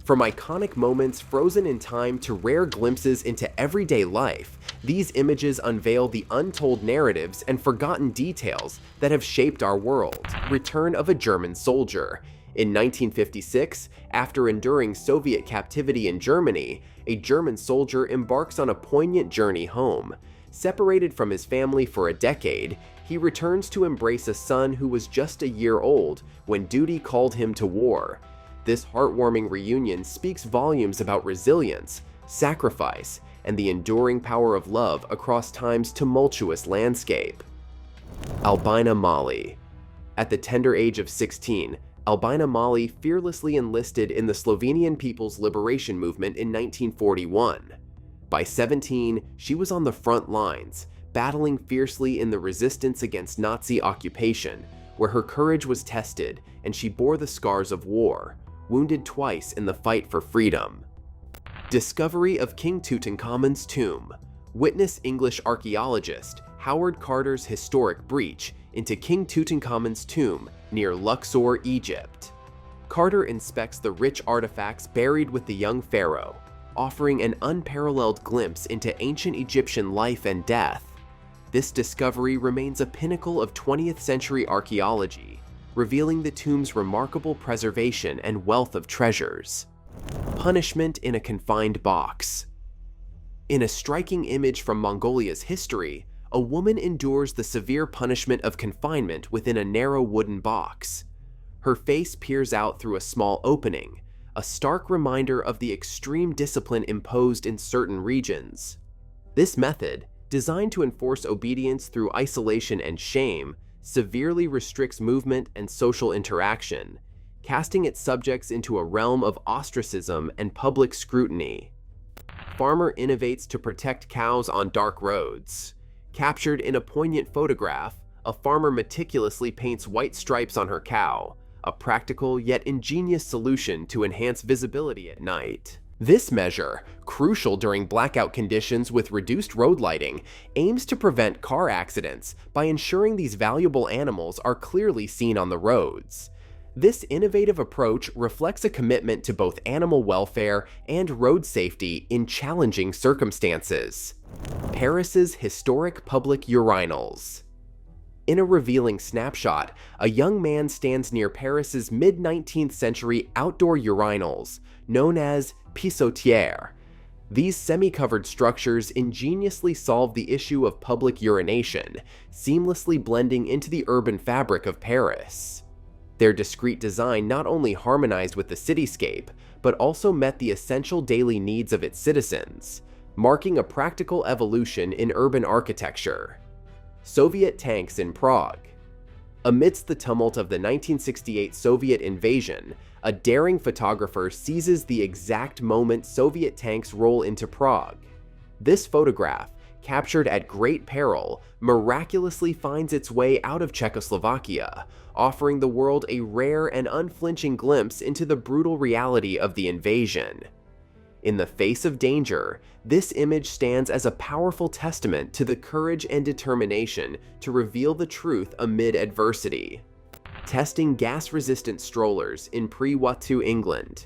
From iconic moments frozen in time to rare glimpses into everyday life, these images unveil the untold narratives and forgotten details that have shaped our world. Return of a German soldier. In 1956, after enduring Soviet captivity in Germany, a German soldier embarks on a poignant journey home. Separated from his family for a decade, he returns to embrace a son who was just a year old when duty called him to war. This heartwarming reunion speaks volumes about resilience, sacrifice, and the enduring power of love across time's tumultuous landscape. Albina Mali. At the tender age of 16, Albina Mali fearlessly enlisted in the Slovenian People's Liberation Movement in 1941. By 17, she was on the front lines, battling fiercely in the resistance against Nazi occupation, where her courage was tested and she bore the scars of war, wounded twice in the fight for freedom. Discovery of King Tutankhamun's tomb. Witness English archaeologist Howard Carter's historic breach into King Tutankhamun's tomb near Luxor, Egypt. Carter inspects the rich artifacts buried with the young pharaoh, offering an unparalleled glimpse into ancient Egyptian life and death. This discovery remains a pinnacle of 20th century archaeology, revealing the tomb's remarkable preservation and wealth of treasures. Punishment in a confined box. In a striking image from Mongolia's history, a woman endures the severe punishment of confinement within a narrow wooden box. Her face peers out through a small opening, a stark reminder of the extreme discipline imposed in certain regions. This method, designed to enforce obedience through isolation and shame, severely restricts movement and social interaction, casting its subjects into a realm of ostracism and public scrutiny. Farmer innovates to protect cows on dark roads. Captured in a poignant photograph, a farmer meticulously paints white stripes on her cow, a practical yet ingenious solution to enhance visibility at night. This measure, crucial during blackout conditions with reduced road lighting, aims to prevent car accidents by ensuring these valuable animals are clearly seen on the roads. This innovative approach reflects a commitment to both animal welfare and road safety in challenging circumstances. Paris's historic public urinals. In a revealing snapshot, a young man stands near Paris's mid-19th century outdoor urinals, known as pissotières. These semi-covered structures ingeniously solve the issue of public urination, seamlessly blending into the urban fabric of Paris. Their discreet design not only harmonized with the cityscape, but also met the essential daily needs of its citizens, marking a practical evolution in urban architecture. Soviet tanks in Prague. Amidst the tumult of the 1968 Soviet invasion, a daring photographer seizes the exact moment Soviet tanks roll into Prague. This photograph, captured at great peril, miraculously finds its way out of Czechoslovakia, offering the world a rare and unflinching glimpse into the brutal reality of the invasion. In the face of danger, this image stands as a powerful testament to the courage and determination to reveal the truth amid adversity. Testing gas-resistant strollers in pre-Watteau, England.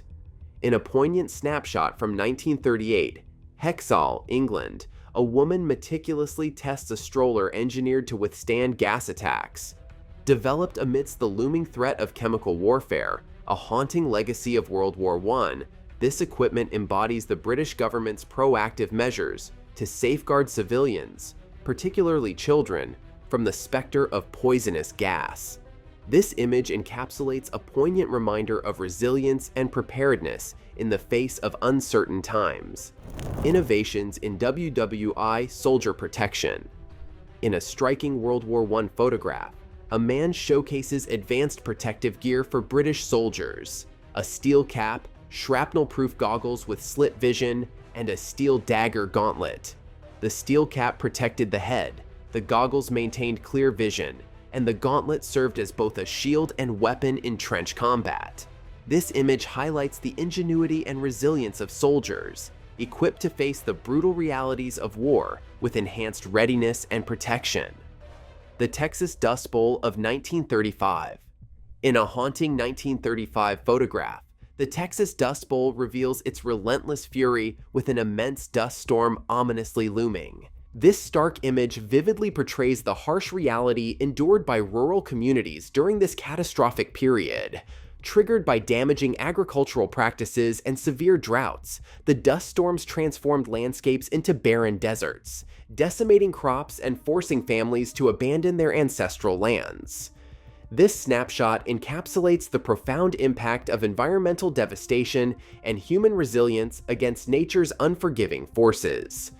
In a poignant snapshot from 1938, Hexhall, England, a woman meticulously tests a stroller engineered to withstand gas attacks. Developed amidst the looming threat of chemical warfare, a haunting legacy of World War I, this equipment embodies the British government's proactive measures to safeguard civilians, particularly children, from the specter of poisonous gas. This image encapsulates a poignant reminder of resilience and preparedness in the face of uncertain times. Innovations in WWI soldier protection. In a striking World War I photograph, a man showcases advanced protective gear for British soldiers: a steel cap, shrapnel-proof goggles with slit vision, and a steel dagger gauntlet. The steel cap protected the head, the goggles maintained clear vision, and the gauntlet served as both a shield and weapon in trench combat. This image highlights the ingenuity and resilience of soldiers, equipped to face the brutal realities of war with enhanced readiness and protection. The Texas Dust Bowl of 1935. In a haunting 1935 photograph, The Texas Dust Bowl reveals its relentless fury with an immense dust storm ominously looming. This stark image vividly portrays the harsh reality endured by rural communities during this catastrophic period. Triggered by damaging agricultural practices and severe droughts, the dust storms transformed landscapes into barren deserts, decimating crops and forcing families to abandon their ancestral lands. This snapshot encapsulates the profound impact of environmental devastation and human resilience against nature's unforgiving forces.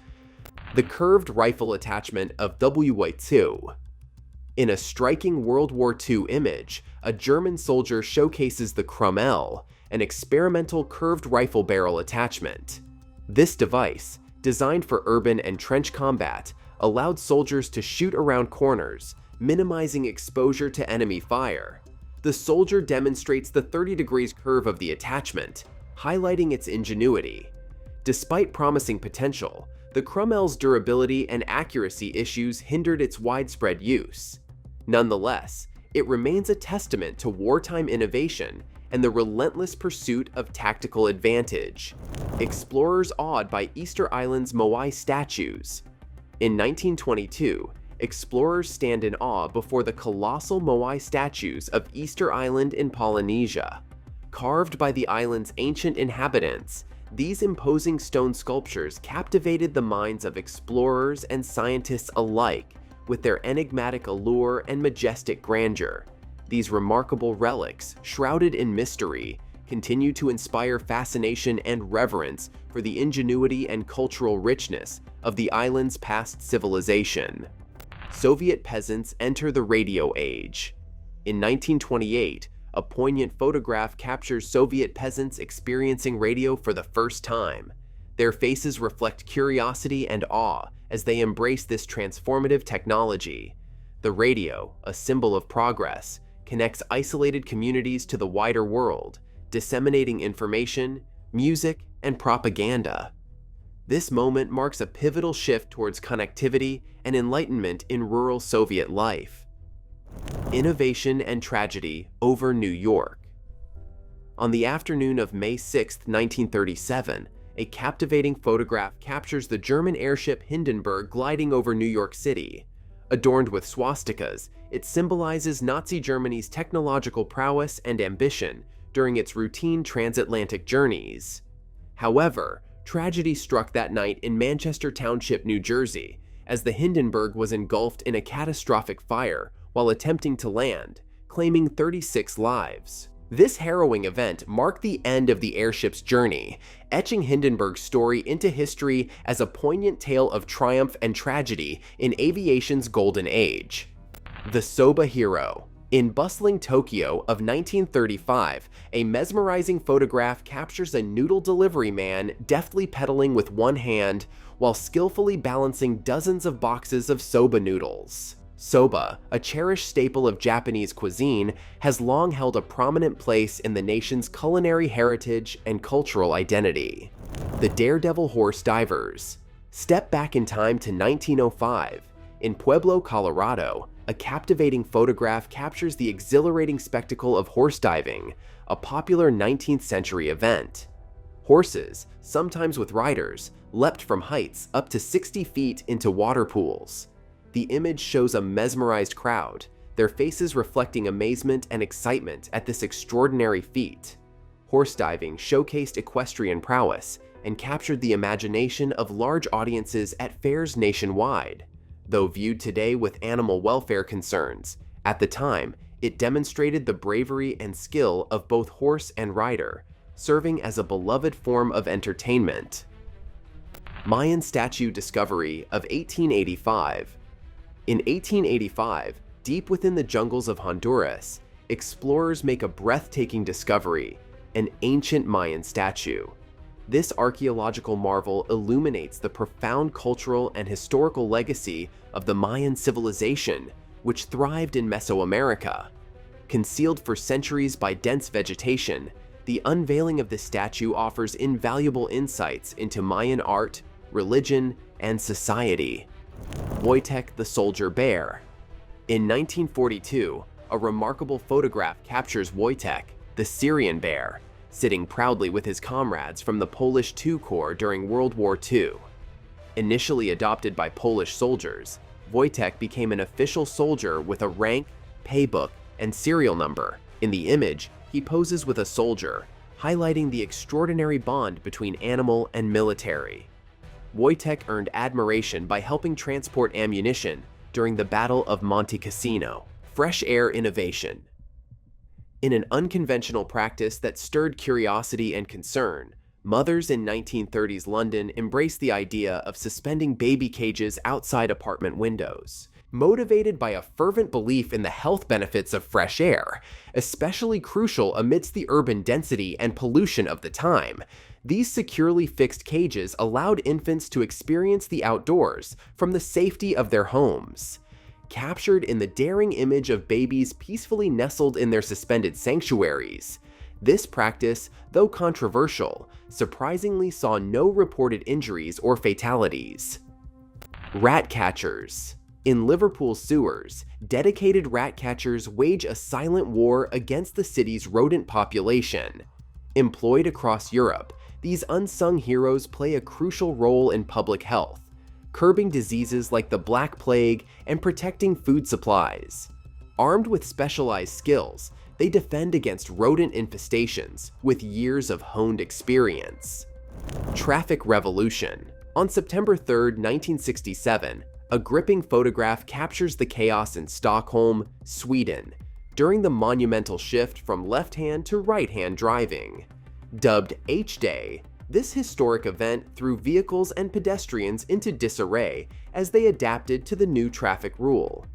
The curved rifle attachment of WY2. In a striking World War II image, a German soldier showcases the Krummel, an experimental curved rifle barrel attachment. This device, designed for urban and trench combat, allowed soldiers to shoot around corners, minimizing exposure to enemy fire. The soldier demonstrates the 30 degrees curve of the attachment, highlighting its ingenuity. Despite promising potential, the Krummel's durability and accuracy issues hindered its widespread use. Nonetheless, it remains a testament to wartime innovation and the relentless pursuit of tactical advantage. Explorers awed by Easter Island's Moai statues. In 1922, explorers stand in awe before the colossal Moai statues of Easter Island in Polynesia. Carved by the island's ancient inhabitants, these imposing stone sculptures captivated the minds of explorers and scientists alike with their enigmatic allure and majestic grandeur. These remarkable relics, shrouded in mystery, continue to inspire fascination and reverence for the ingenuity and cultural richness of the island's past civilization. Soviet peasants enter the radio age. In 1928, a poignant photograph captures Soviet peasants experiencing radio for the first time. Their faces reflect curiosity and awe as they embrace this transformative technology. The radio, a symbol of progress, connects isolated communities to the wider world, disseminating information, music, and propaganda. This moment marks a pivotal shift towards connectivity and enlightenment in rural Soviet life. Innovation and tragedy over New York. On the afternoon of May 6, 1937, a captivating photograph captures the German airship Hindenburg gliding over New York City. Adorned with swastikas, it symbolizes Nazi Germany's technological prowess and ambition during its routine transatlantic journeys. However, tragedy struck that night in Manchester Township, New Jersey, as the Hindenburg was engulfed in a catastrophic fire while attempting to land, claiming 36 lives. This harrowing event marked the end of the airship's journey, etching Hindenburg's story into history as a poignant tale of triumph and tragedy in aviation's golden age. The Soba Hero. In bustling Tokyo of 1935, a mesmerizing photograph captures a noodle delivery man deftly pedaling with one hand while skillfully balancing dozens of boxes of soba noodles. Soba, a cherished staple of Japanese cuisine, has long held a prominent place in the nation's culinary heritage and cultural identity. The Daredevil Horse Divers. Step back in time to 1905. In Pueblo, Colorado, a captivating photograph captures the exhilarating spectacle of horse diving, a popular 19th century event. Horses, sometimes with riders, leapt from heights up to 60 feet into water pools. The image shows a mesmerized crowd, their faces reflecting amazement and excitement at this extraordinary feat. Horse diving showcased equestrian prowess and captured the imagination of large audiences at fairs nationwide. Though viewed today with animal welfare concerns, at the time, it demonstrated the bravery and skill of both horse and rider, serving as a beloved form of entertainment. Mayan statue discovery of 1885. In 1885, deep within the jungles of Honduras, explorers make a breathtaking discovery, an ancient Mayan statue. This archaeological marvel illuminates the profound cultural and historical legacy of the Mayan civilization, which thrived in Mesoamerica. Concealed for centuries by dense vegetation, the unveiling of this statue offers invaluable insights into Mayan art, religion, and society. Wojtek the Soldier Bear. In 1942, a remarkable photograph captures Wojtek, the Syrian bear, sitting proudly with his comrades from the Polish II Corps during World War II. Initially adopted by Polish soldiers, Wojtek became an official soldier with a rank, paybook, and serial number. In the image, he poses with a soldier, highlighting the extraordinary bond between animal and military. Wojtek earned admiration by helping transport ammunition during the Battle of Monte Cassino. Fresh air innovation. In an unconventional practice that stirred curiosity and concern, mothers in 1930s London embraced the idea of suspending baby cages outside apartment windows. Motivated by a fervent belief in the health benefits of fresh air, especially crucial amidst the urban density and pollution of the time, these securely fixed cages allowed infants to experience the outdoors from the safety of their homes. Captured in the daring image of babies peacefully nestled in their suspended sanctuaries, this practice, though controversial, surprisingly saw no reported injuries or fatalities. Rat catchers. In Liverpool sewers, dedicated rat catchers wage a silent war against the city's rodent population. Employed across Europe, these unsung heroes play a crucial role in public health, curbing diseases like the Black Plague and protecting food supplies. Armed with specialized skills, they defend against rodent infestations with years of honed experience. Traffic revolution. On September 3, 1967, a gripping photograph captures the chaos in Stockholm, Sweden, during the monumental shift from left-hand to right-hand driving. Dubbed H-Day, this historic event threw vehicles and pedestrians into disarray as they adapted to the new traffic rule.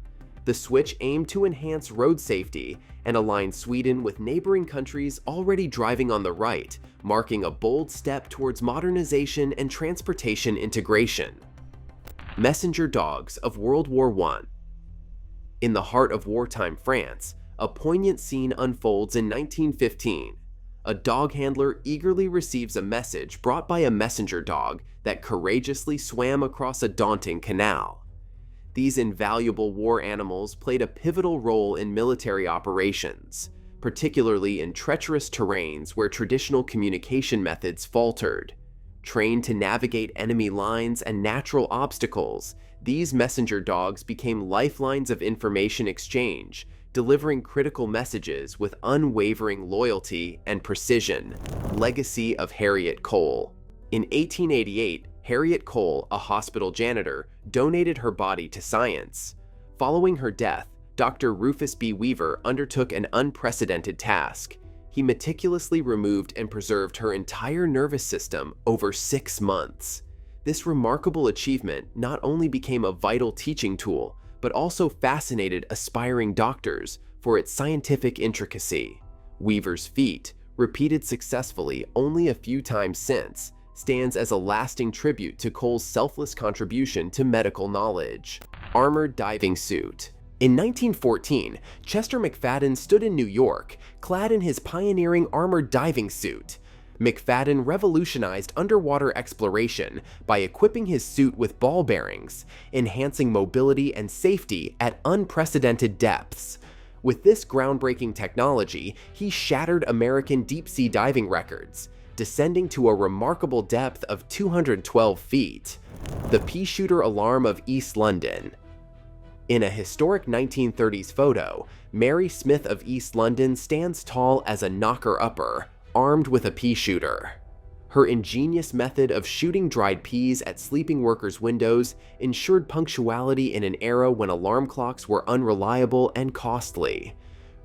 The switch aimed to enhance road safety and align Sweden with neighboring countries already driving on the right, marking a bold step towards modernization and transportation integration. Messenger dogs of World War I. In the heart of wartime France, a poignant scene unfolds in 1915. A dog handler eagerly receives a message brought by a messenger dog that courageously swam across a daunting canal. These invaluable war animals played a pivotal role in military operations, particularly in treacherous terrains where traditional communication methods faltered. Trained to navigate enemy lines and natural obstacles, these messenger dogs became lifelines of information exchange, delivering critical messages with unwavering loyalty and precision. Legacy of Harriet Cole. In 1888, Harriet Cole, a hospital janitor, donated her body to science. Following her death, Dr. Rufus B. Weaver undertook an unprecedented task. He meticulously removed and preserved her entire nervous system over 6 months. This remarkable achievement not only became a vital teaching tool, but also fascinated aspiring doctors for its scientific intricacy. Weaver's feat, repeated successfully only a few times since, stands as a lasting tribute to Cole's selfless contribution to medical knowledge. Armored diving suit. In 1914, Chester McFadden stood in New York, clad in his pioneering armored diving suit. McFadden revolutionized underwater exploration by equipping his suit with ball bearings, enhancing mobility and safety at unprecedented depths. With this groundbreaking technology, he shattered American deep-sea diving records, descending to a remarkable depth of 212 feet. The pea shooter alarm of East London. In a historic 1930s photo, Mary Smith of East London stands tall as a knocker-upper, armed with a pea shooter. Her ingenious method of shooting dried peas at sleeping workers' windows ensured punctuality in an era when alarm clocks were unreliable and costly.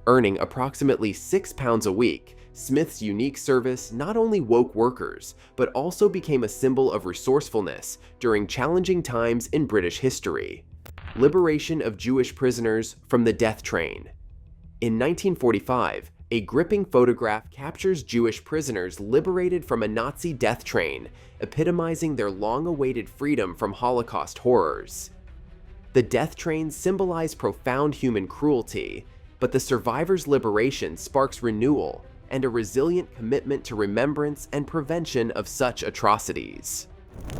Earning approximately £6 a week, Smith's unique service not only woke workers, but also became a symbol of resourcefulness during challenging times in British history. Liberation of Jewish prisoners from the death train. In 1945, a gripping photograph captures Jewish prisoners liberated from a Nazi death train, epitomizing their long-awaited freedom from Holocaust horrors. The death train symbolized profound human cruelty, but the survivors' liberation sparks renewal and a resilient commitment to remembrance and prevention of such atrocities.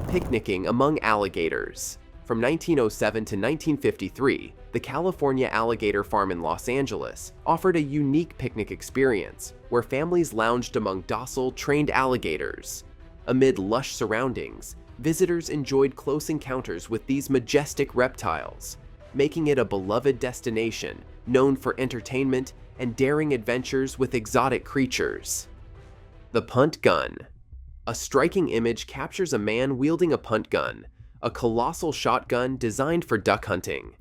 Picnicking among alligators. From 1907 to 1953, the California Alligator Farm in Los Angeles offered a unique picnic experience where families lounged among docile, trained alligators. Amid lush surroundings, visitors enjoyed close encounters with these majestic reptiles, making it a beloved destination known for entertainment and daring adventures with exotic creatures. The punt gun. A striking image captures a man wielding a punt gun, a colossal shotgun designed for duck hunting.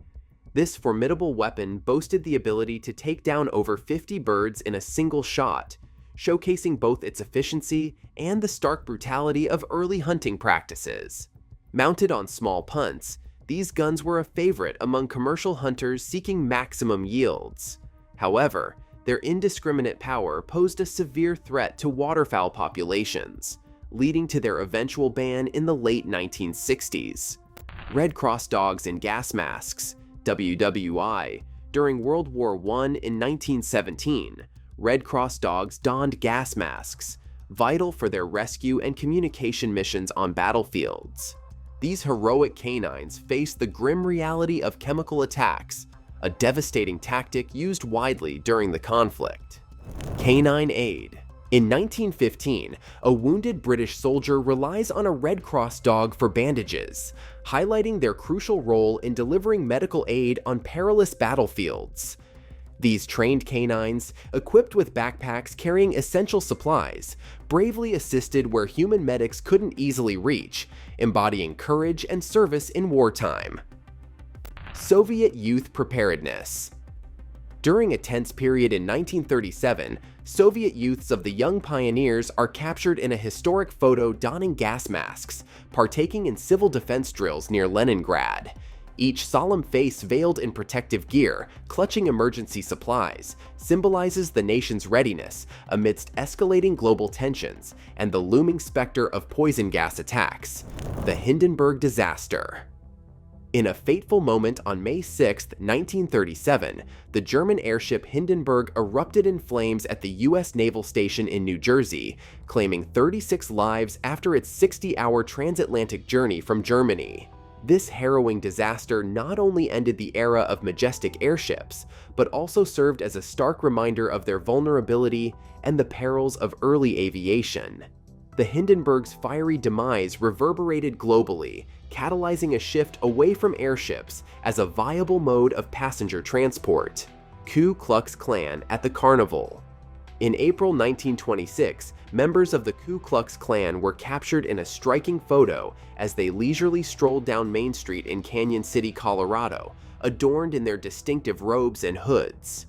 This formidable weapon boasted the ability to take down over 50 birds in a single shot, showcasing both its efficiency and the stark brutality of early hunting practices. Mounted on small punts, these guns were a favorite among commercial hunters seeking maximum yields. However, their indiscriminate power posed a severe threat to waterfowl populations, leading to their eventual ban in the late 1960s. Red Cross dogs in gas masks, WWI. During World War I in 1917, Red Cross dogs donned gas masks, vital for their rescue and communication missions on battlefields. These heroic canines faced the grim reality of chemical attacks, a devastating tactic used widely during the conflict. Canine aid. In 1915, a wounded British soldier relies on a Red Cross dog for bandages, highlighting their crucial role in delivering medical aid on perilous battlefields. These trained canines, equipped with backpacks carrying essential supplies, bravely assisted where human medics couldn't easily reach, embodying courage and service in wartime. Soviet youth preparedness. During a tense period in 1937, Soviet youths of the Young Pioneers are captured in a historic photo donning gas masks, partaking in civil defense drills near Leningrad. Each solemn face veiled in protective gear, clutching emergency supplies, symbolizes the nation's readiness amidst escalating global tensions and the looming specter of poison gas attacks. The Hindenburg disaster. In a fateful moment on May 6, 1937, the German airship Hindenburg erupted in flames at the U.S. Naval Station in New Jersey, claiming 36 lives after its 60-hour transatlantic journey from Germany. This harrowing disaster not only ended the era of majestic airships, but also served as a stark reminder of their vulnerability and the perils of early aviation. The Hindenburg's fiery demise reverberated globally, catalyzing a shift away from airships as a viable mode of passenger transport. Ku Klux Klan at the Carnival. In April 1926, members of the Ku Klux Klan were captured in a striking photo as they leisurely strolled down Main Street in Canyon City, Colorado, adorned in their distinctive robes and hoods.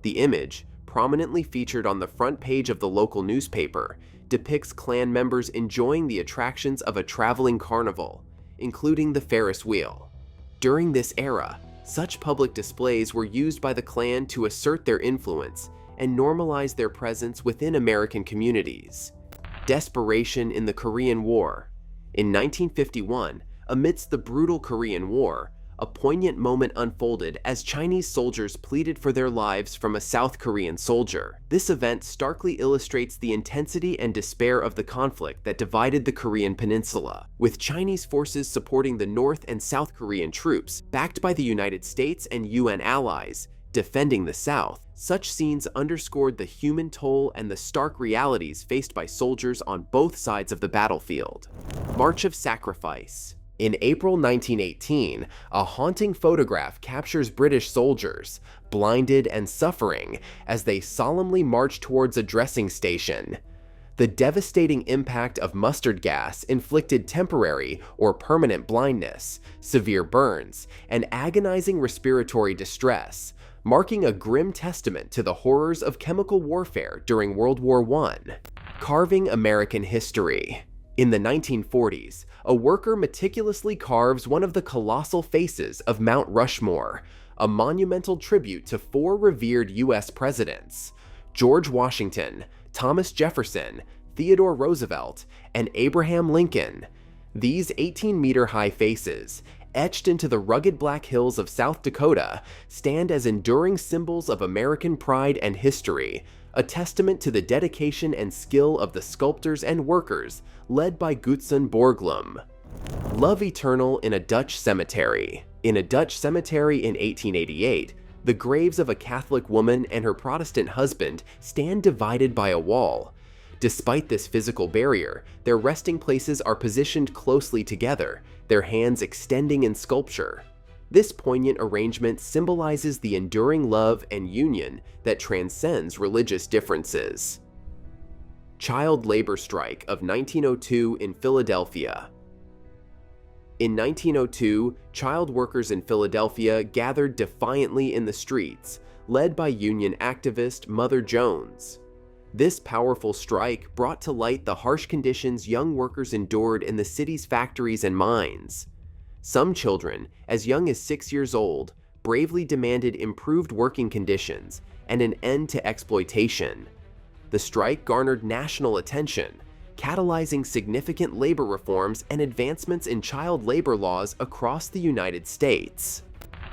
The image, prominently featured on the front page of the local newspaper, depicts Klan members enjoying the attractions of a traveling carnival, including the Ferris wheel. During this era, such public displays were used by the Klan to assert their influence and normalize their presence within American communities. Desperation in the Korean War. In 1951, amidst the brutal Korean War, a poignant moment unfolded as Chinese soldiers pleaded for their lives from a South Korean soldier. This event starkly illustrates the intensity and despair of the conflict that divided the Korean peninsula, with Chinese forces supporting the North and South Korean troops, backed by the United States and UN allies, defending the South. Such scenes underscored the human toll and the stark realities faced by soldiers on both sides of the battlefield. March of Sacrifice. In April 1918, a haunting photograph captures British soldiers, blinded and suffering, as they solemnly march towards a dressing station. The devastating impact of mustard gas inflicted temporary or permanent blindness, severe burns, and agonizing respiratory distress, marking a grim testament to the horrors of chemical warfare during World War I. Carving American history. In the 1940s, a worker meticulously carves one of the colossal faces of Mount Rushmore, a monumental tribute to 4 revered U.S. presidents: George Washington, Thomas Jefferson, Theodore Roosevelt, and Abraham Lincoln. These 18-meter-high faces, etched into the rugged black hills of South Dakota, stand as enduring symbols of American pride and history, a testament to the dedication and skill of the sculptors and workers led by Gutzon Borglum. Love eternal in a Dutch cemetery. In a Dutch cemetery in 1888, the graves of a Catholic woman and her Protestant husband stand divided by a wall. Despite this physical barrier, their resting places are positioned closely together, their hands extending in sculpture. This poignant arrangement symbolizes the enduring love and union that transcends religious differences. Child labor strike of 1902 in Philadelphia. In 1902, child workers in Philadelphia gathered defiantly in the streets, led by union activist Mother Jones. This powerful strike brought to light the harsh conditions young workers endured in the city's factories and mines. Some children, as young as 6 years old, bravely demanded improved working conditions and an end to exploitation. The strike garnered national attention, catalyzing significant labor reforms and advancements in child labor laws across the United States.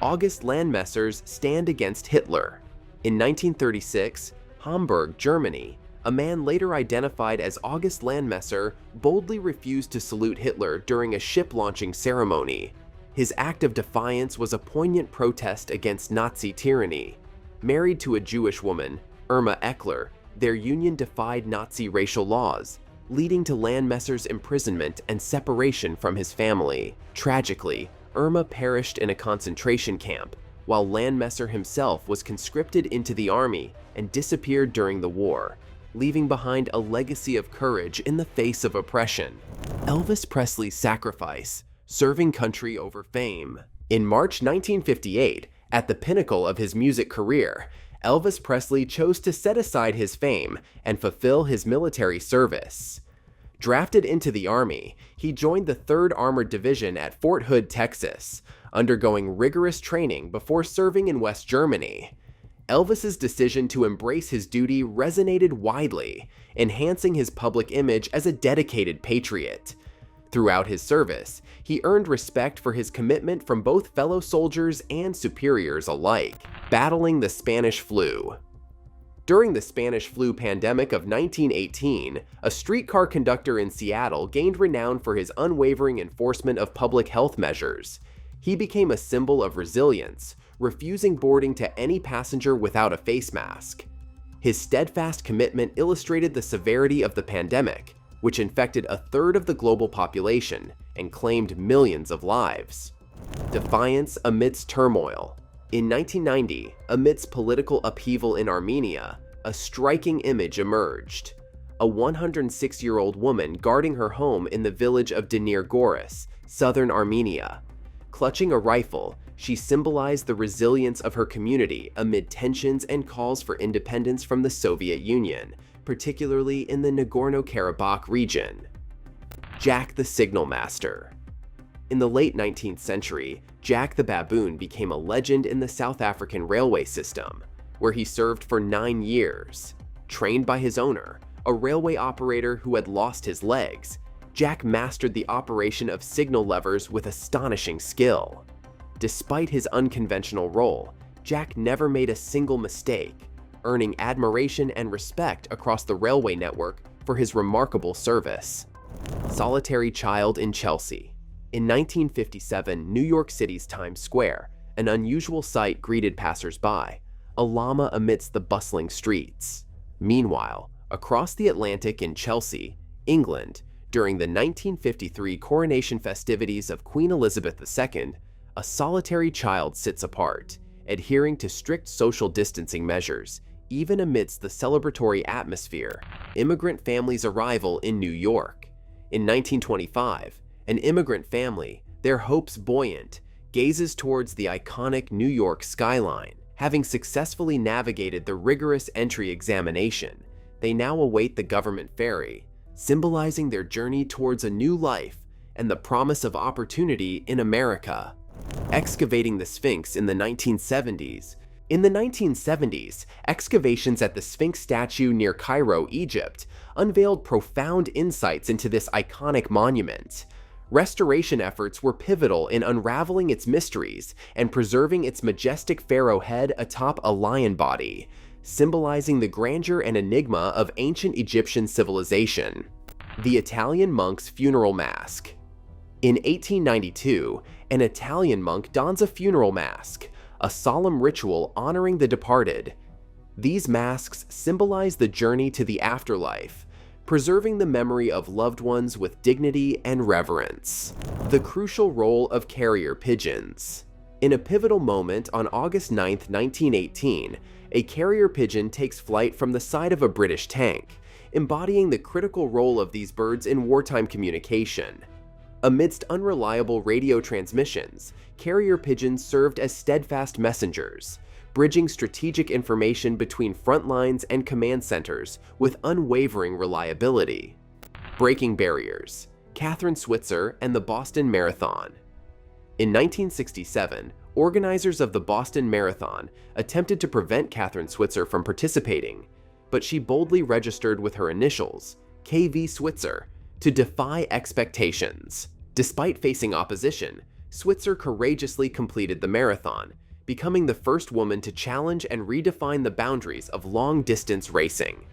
August Landmesser's stand against Hitler. In 1936, Hamburg, Germany, a man later identified as August Landmesser boldly refused to salute Hitler during a ship launching ceremony. His act of defiance was a poignant protest against Nazi tyranny. Married to a Jewish woman, Irma Eckler, their union defied Nazi racial laws, leading to Landmesser's imprisonment and separation from his family. Tragically, Irma perished in a concentration camp, while Landmesser himself was conscripted into the army and disappeared during the war, leaving behind a legacy of courage in the face of oppression. Elvis Presley's sacrifice, serving country over fame. In March 1958, at the pinnacle of his music career, Elvis Presley chose to set aside his fame and fulfill his military service. Drafted into the Army, he joined the 3rd Armored Division at Fort Hood, Texas, undergoing rigorous training before serving in West Germany. Elvis's decision to embrace his duty resonated widely, enhancing his public image as a dedicated patriot. Throughout his service, he earned respect for his commitment from both fellow soldiers and superiors alike. Battling the Spanish flu. During the Spanish flu pandemic of 1918, a streetcar conductor in Seattle gained renown for his unwavering enforcement of public health measures. He became a symbol of resilience, refusing boarding to any passenger without a face mask. His steadfast commitment illustrated the severity of the pandemic, which infected a third of the global population and claimed millions of lives. Defiance amidst turmoil. In 1990, amidst political upheaval in Armenia, a striking image emerged. A 106-year-old woman guarding her home in the village of Denir Goris, southern Armenia. Clutching a rifle, she symbolized the resilience of her community amid tensions and calls for independence from the Soviet Union, particularly in the Nagorno-Karabakh region. Jack the Signal Master. In the late 19th century, Jack the Baboon became a legend in the South African railway system, where he served for 9 years. Trained by his owner, a railway operator who had lost his legs, Jack mastered the operation of signal levers with astonishing skill. Despite his unconventional role, Jack never made a single mistake, earning admiration and respect across the railway network for his remarkable service. Solitary child in Chelsea. In 1957, New York City's Times Square, an unusual sight greeted passersby, a llama amidst the bustling streets. Meanwhile, across the Atlantic in Chelsea, England, during the 1953 coronation festivities of Queen Elizabeth II, a solitary child sits apart, adhering to strict social distancing measures, even amidst the celebratory atmosphere. Immigrant family's arrival in New York. In 1925, an immigrant family, their hopes buoyant, gazes towards the iconic New York skyline. Having successfully navigated the rigorous entry examination, they now await the government ferry, symbolizing their journey towards a new life and the promise of opportunity in America. Excavating the Sphinx in the 1970s. In the 1970s, excavations at the Sphinx statue near Cairo, Egypt, unveiled profound insights into this iconic monument. Restoration efforts were pivotal in unraveling its mysteries and preserving its majestic pharaoh head atop a lion body, symbolizing the grandeur and enigma of ancient Egyptian civilization. The Italian monk's funeral mask. In 1892, an Italian monk dons a funeral mask, a solemn ritual honoring the departed. These masks symbolize the journey to the afterlife, preserving the memory of loved ones with dignity and reverence. The crucial role of carrier pigeons. In a pivotal moment on August 9, 1918, a carrier pigeon takes flight from the side of a British tank, embodying the critical role of these birds in wartime communication. Amidst unreliable radio transmissions, carrier pigeons served as steadfast messengers, bridging strategic information between front lines and command centers with unwavering reliability. Breaking barriers. Kathrine Switzer and the Boston Marathon. In 1967, organizers of the Boston Marathon attempted to prevent Kathrine Switzer from participating, but she boldly registered with her initials, KV Switzer, to defy expectations. Despite facing opposition, Switzer courageously completed the marathon, becoming the first woman to challenge and redefine the boundaries of long-distance racing.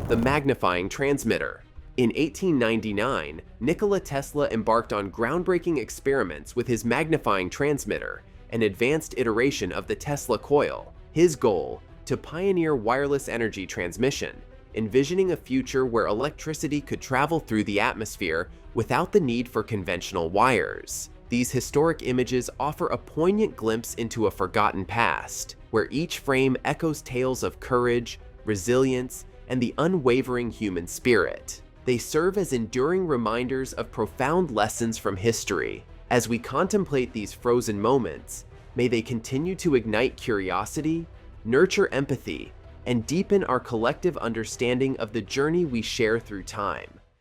The magnifying transmitter. In 1899, Nikola Tesla embarked on groundbreaking experiments with his magnifying transmitter, an advanced iteration of the Tesla coil. His goal, to pioneer wireless energy transmission, envisioning a future where electricity could travel through the atmosphere without the need for conventional wires. These historic images offer a poignant glimpse into a forgotten past, where each frame echoes tales of courage, resilience, and the unwavering human spirit. They serve as enduring reminders of profound lessons from history. As we contemplate these frozen moments, may they continue to ignite curiosity, nurture empathy, and deepen our collective understanding of the journey we share through time.